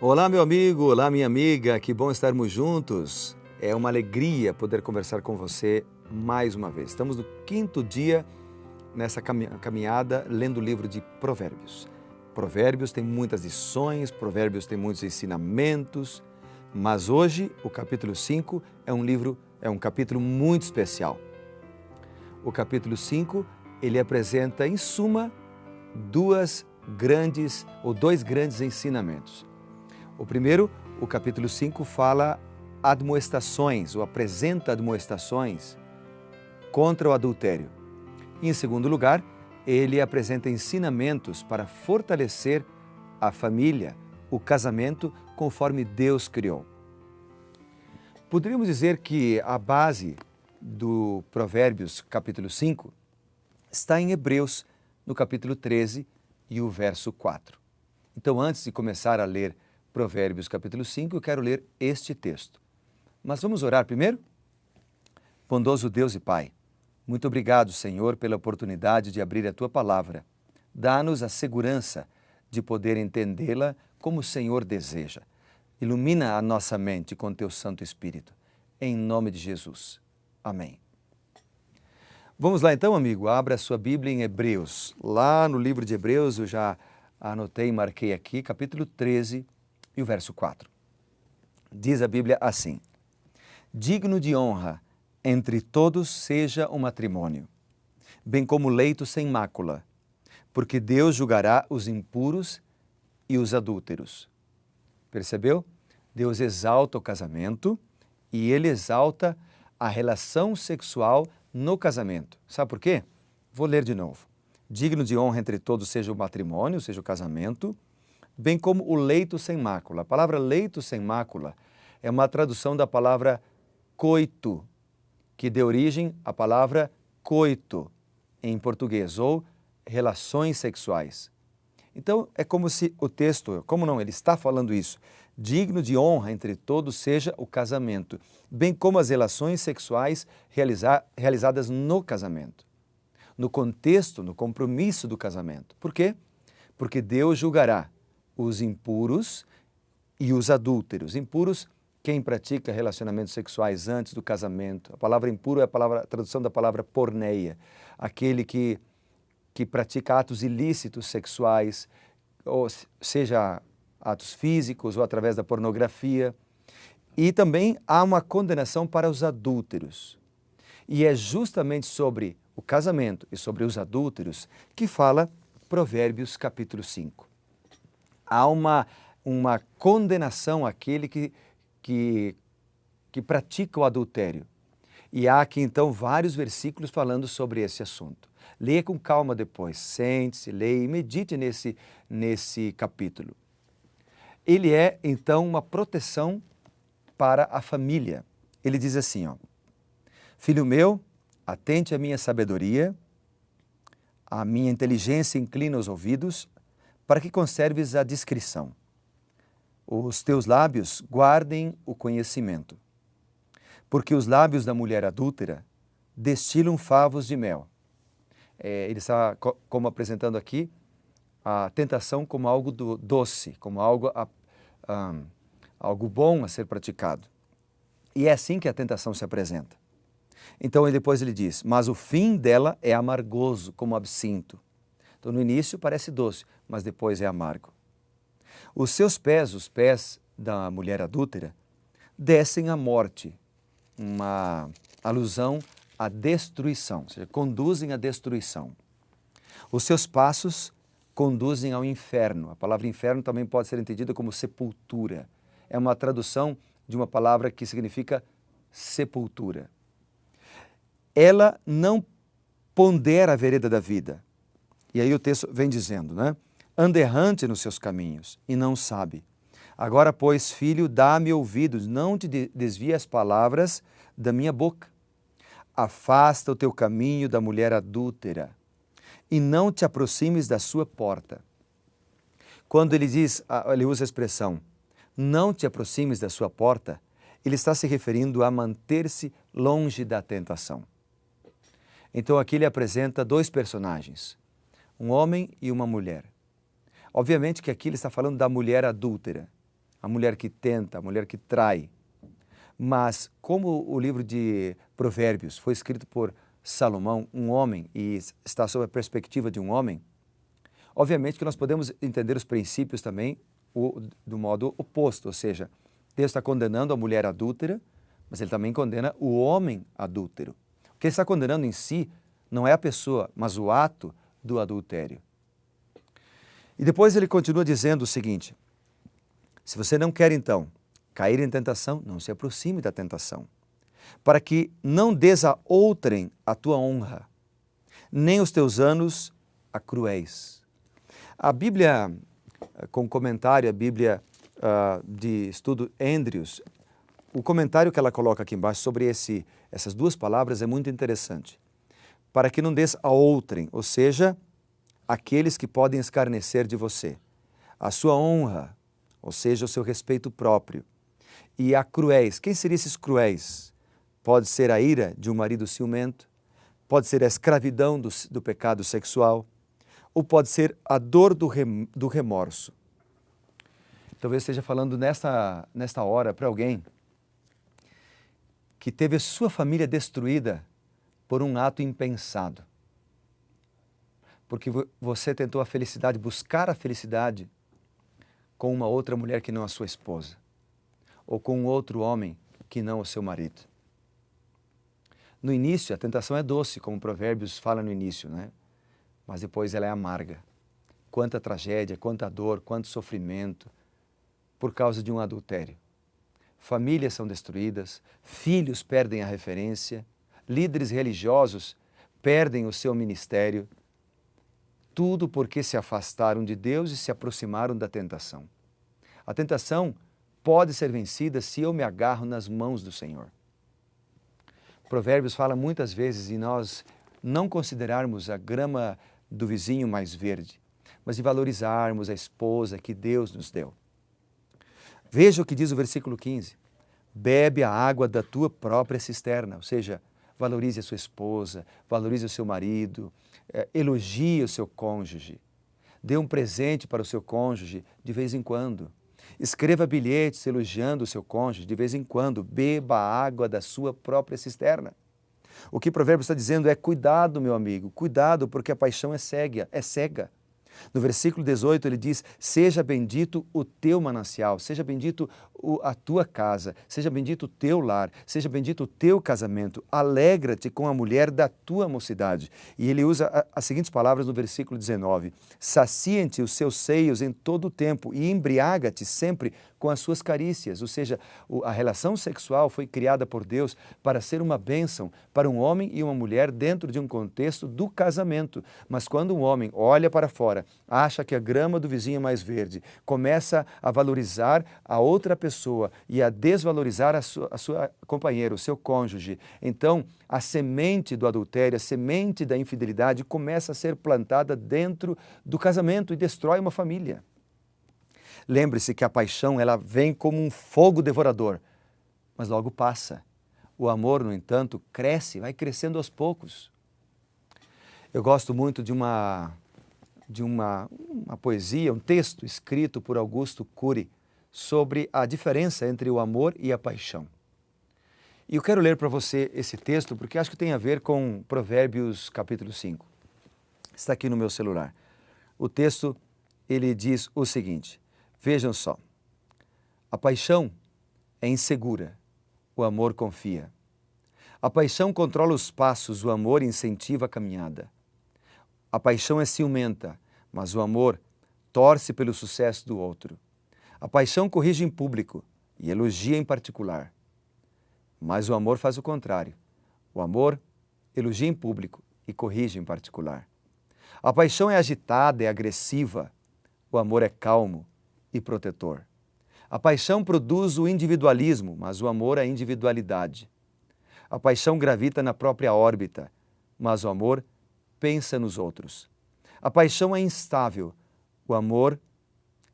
Olá, meu amigo, olá, minha amiga, que bom estarmos juntos. É uma alegria poder conversar com você mais uma vez. Estamos no 5º dia nessa caminhada lendo o livro de Provérbios. Provérbios tem muitas lições, Provérbios tem muitos ensinamentos, mas hoje o capítulo 5 é um capítulo muito especial. O capítulo 5, ele apresenta em suma dois grandes ensinamentos. O primeiro, o capítulo 5 fala admoestações, ou apresenta admoestações contra o adultério. E, em segundo lugar, ele apresenta ensinamentos para fortalecer a família, o casamento, conforme Deus criou. Poderíamos dizer que a base do Provérbios capítulo 5 está em Hebreus, no capítulo 13 e o verso 4. Então, antes de começar a ler Provérbios capítulo 5, eu quero ler este texto. Mas vamos orar primeiro? Bondoso Deus e Pai, muito obrigado, Senhor, pela oportunidade de abrir a Tua Palavra. Dá-nos a segurança de poder entendê-la como o Senhor deseja. Ilumina a nossa mente com Teu Santo Espírito. Em nome de Jesus. Amém. Vamos lá então, amigo. Abra a sua Bíblia em Hebreus. Lá no livro de Hebreus, eu já anotei e marquei aqui, capítulo 13 e o verso 4. Diz a Bíblia assim: digno de honra entre todos seja o matrimônio, bem como leito sem mácula, porque Deus julgará os impuros e os adúlteros. Percebeu? Deus exalta o casamento e Ele exalta a relação sexual no casamento. Sabe por quê? Vou ler de novo. Digno de honra entre todos seja o matrimônio, seja o casamento, bem como o leito sem mácula. A palavra leito sem mácula é uma tradução da palavra coito, que deu origem à palavra coito em português, ou relações sexuais. Então, é como se o texto, como não, ele está falando isso, digno de honra entre todos seja o casamento, bem como as relações sexuais realizadas no casamento, no contexto, no compromisso do casamento. Por quê? Porque Deus julgará os impuros e os adúlteros. Impuros, quem pratica relacionamentos sexuais antes do casamento. A palavra impuro é a tradução da palavra porneia, aquele que pratica atos ilícitos sexuais, ou seja, atos físicos ou através da pornografia. E também há uma condenação para os adúlteros. E é justamente sobre o casamento e sobre os adúlteros que fala Provérbios capítulo 5. Há uma condenação àquele que pratica o adultério. E há aqui então vários versículos falando sobre esse assunto. Leia com calma depois, sente-se, leia e medite nesse capítulo. Ele é então uma proteção para a família. Ele diz assim, ó: filho meu, atente à minha sabedoria, à minha inteligência inclina os ouvidos, para que conserves a discrição. Os teus lábios guardem o conhecimento, porque os lábios da mulher adúltera destilam favos de mel. Ele está como apresentando aqui a tentação como algo doce, como algo bom a ser praticado. E é assim que a tentação se apresenta. Então depois ele diz, mas o fim dela é amargoso, como absinto. Então no início parece doce, mas depois é amargo. Os seus pés, os pés da mulher adúltera, descem à morte, uma alusão à destruição, ou seja, conduzem à destruição. Os seus passos conduzem ao inferno. A palavra inferno também pode ser entendida como sepultura. É uma tradução de uma palavra que significa sepultura. Ela não pondera a vereda da vida. E aí o texto vem dizendo, né? Anda errante nos seus caminhos e não sabe. Agora, pois, filho, dá-me ouvidos, não te desvie as palavras da minha boca. Afasta o teu caminho da mulher adúltera e não te aproximes da sua porta. Quando ele usa a expressão, não te aproximes da sua porta, ele está se referindo a manter-se longe da tentação. Então aqui ele apresenta dois personagens, um homem e uma mulher. Obviamente que aqui ele está falando da mulher adúltera. a mulher que tenta, a mulher que trai. Mas como o livro de Provérbios foi escrito por Salomão, um homem, e está sob a perspectiva de um homem, obviamente que nós podemos entender os princípios também do modo oposto, ou seja, Deus está condenando a mulher adúltera, mas Ele também condena o homem adúltero. O que Ele está condenando em si não é a pessoa, mas o ato do adultério. E depois ele continua dizendo o seguinte: se você não quer então cair em tentação, não se aproxime da tentação, para que não des a outrem a tua honra, nem os teus anos a cruéis. A Bíblia, com comentário, a Bíblia de estudo Andrews, o comentário que ela coloca aqui embaixo sobre essas duas palavras é muito interessante. Para que não des a outrem, ou seja, aqueles que podem escarnecer de você, a sua honra, ou seja, o seu respeito próprio, e a cruéis. Quem seriam esses cruéis? Pode ser a ira de um marido ciumento, pode ser a escravidão do pecado sexual, ou pode ser a dor do remorso. Talvez esteja falando nesta hora para alguém que teve sua família destruída por um ato impensado. Porque você tentou a felicidade, buscar a felicidade com uma outra mulher que não a sua esposa, ou com um outro homem que não o seu marido. No início, a tentação é doce, como Provérbios fala no início, né? Mas depois ela é amarga. Quanta tragédia, quanta dor, quanto sofrimento por causa de um adultério. Famílias são destruídas, filhos perdem a referência, líderes religiosos perdem o seu ministério, tudo porque se afastaram de Deus e se aproximaram da tentação. A tentação pode ser vencida se eu me agarro nas mãos do Senhor. Provérbios fala muitas vezes em nós não considerarmos a grama do vizinho mais verde, mas de valorizarmos a esposa que Deus nos deu. Veja o que diz o versículo 15. Bebe a água da tua própria cisterna, ou seja, valorize a sua esposa, valorize o seu marido, elogie o seu cônjuge. Dê um presente para o seu cônjuge de vez em quando. Escreva bilhetes elogiando o seu cônjuge de vez em quando. Beba a água da sua própria cisterna. O que o provérbio está dizendo é: cuidado, meu amigo, cuidado, porque a paixão é cega. No versículo 18 ele diz: seja bendito o teu manancial, seja bendito a tua casa, seja bendito o teu lar, seja bendito o teu casamento, alegra-te com a mulher da tua mocidade. E ele usa as seguintes palavras no versículo 19: saciem-te os seus seios em todo o tempo e embriaga-te sempre com as suas carícias. Ou seja, a relação sexual foi criada por Deus para ser uma bênção para um homem e uma mulher dentro de um contexto do casamento. Mas quando um homem olha para fora, acha que a grama do vizinho é mais verde, começa a valorizar a outra pessoa e a desvalorizar a sua companheira, o seu cônjuge, então a semente do adultério, a semente da infidelidade começa a ser plantada dentro do casamento e destrói uma família. Lembre-se que a paixão, ela vem como um fogo devorador, mas logo passa. O amor, no entanto, cresce, vai crescendo aos poucos. Eu gosto muito de uma poesia, um texto escrito por Augusto Cury sobre a diferença entre o amor e a paixão. E eu quero ler para você esse texto porque acho que tem a ver com Provérbios capítulo 5. Está aqui no meu celular. O texto, ele diz o seguinte: vejam só, a paixão é insegura, o amor confia. A paixão controla os passos, o amor incentiva a caminhada. A paixão é ciumenta, mas o amor torce pelo sucesso do outro. A paixão corrige em público e elogia em particular. Mas o amor faz o contrário. O amor elogia em público e corrige em particular. A paixão é agitada, é agressiva. O amor é calmo e protetor. A paixão produz o individualismo, mas o amor é a individualidade. A paixão gravita na própria órbita, mas o amor pensa nos outros. A paixão é instável, o amor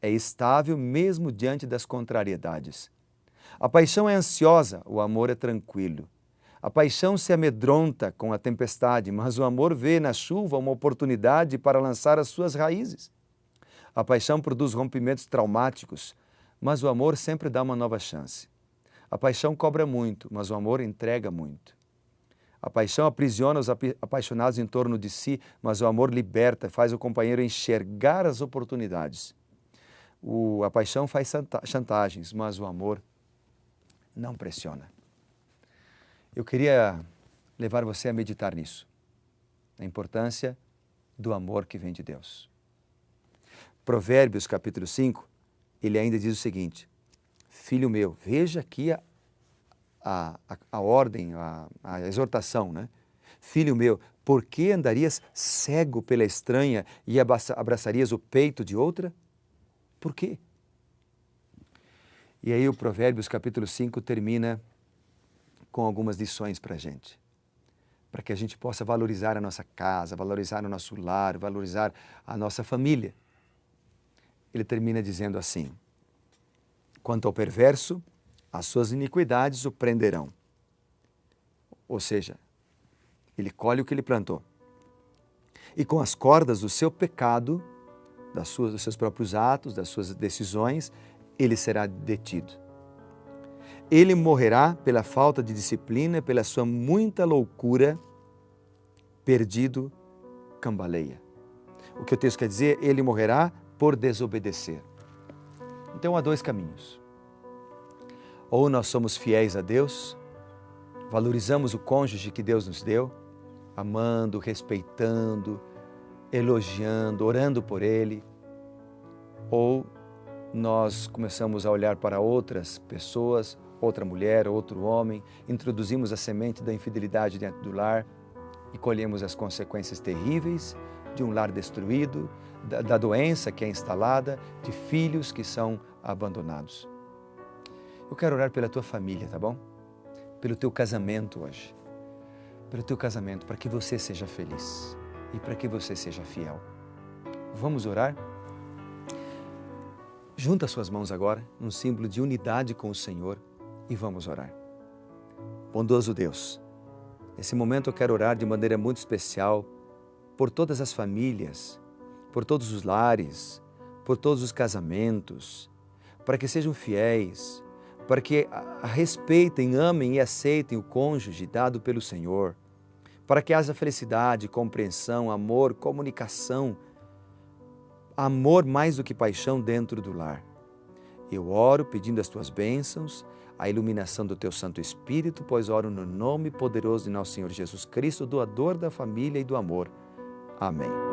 é estável mesmo diante das contrariedades. A paixão é ansiosa, o amor é tranquilo. A paixão se amedronta com a tempestade, mas o amor vê na chuva uma oportunidade para lançar as suas raízes. A paixão produz rompimentos traumáticos, mas o amor sempre dá uma nova chance. A paixão cobra muito, mas o amor entrega muito. A paixão aprisiona os apaixonados em torno de si, mas o amor liberta, faz o companheiro enxergar as oportunidades. A paixão faz chantagens, mas o amor não pressiona. Eu queria levar você a meditar nisso, a importância do amor que vem de Deus. Provérbios capítulo 5, ele ainda diz o seguinte: filho meu, veja aqui a ordem, a exortação, né? Filho meu, por que andarias cego pela estranha e abraçarias o peito de outra? Por quê? E aí o Provérbios capítulo 5 termina com algumas lições para a gente. Para que a gente possa valorizar a nossa casa, valorizar o nosso lar, valorizar a nossa família. Ele termina dizendo assim: quanto ao perverso, as suas iniquidades o prenderão. Ou seja, ele colhe o que ele plantou. E com as cordas do seu pecado, dos seus próprios atos, das suas decisões, ele será detido. Ele morrerá pela falta de disciplina, pela sua muita loucura, perdido, cambaleia. O que o texto quer dizer? Ele morrerá por desobedecer. Então há dois caminhos. Ou nós somos fiéis a Deus, valorizamos o cônjuge que Deus nos deu, amando, respeitando, elogiando, orando por ele, ou nós começamos a olhar para outras pessoas, outra mulher, outro homem, introduzimos a semente da infidelidade dentro do lar e colhemos as consequências terríveis de um lar destruído, da doença que é instalada, de filhos que são abandonados. Eu quero orar pela tua família, tá bom? Pelo teu casamento hoje. Pelo teu casamento, para que você seja feliz e para que você seja fiel. Vamos orar? Junta suas mãos agora, num símbolo de unidade com o Senhor, e vamos orar. Bondoso Deus, nesse momento eu quero orar de maneira muito especial por todas as famílias, por todos os lares, por todos os casamentos, para que sejam fiéis, para que respeitem, amem e aceitem o cônjuge dado pelo Senhor, para que haja felicidade, compreensão, amor, comunicação, amor mais do que paixão dentro do lar. Eu oro pedindo as tuas bênçãos, a iluminação do teu Santo Espírito, pois oro no nome poderoso de nosso Senhor Jesus Cristo, doador da família e do amor. Amém.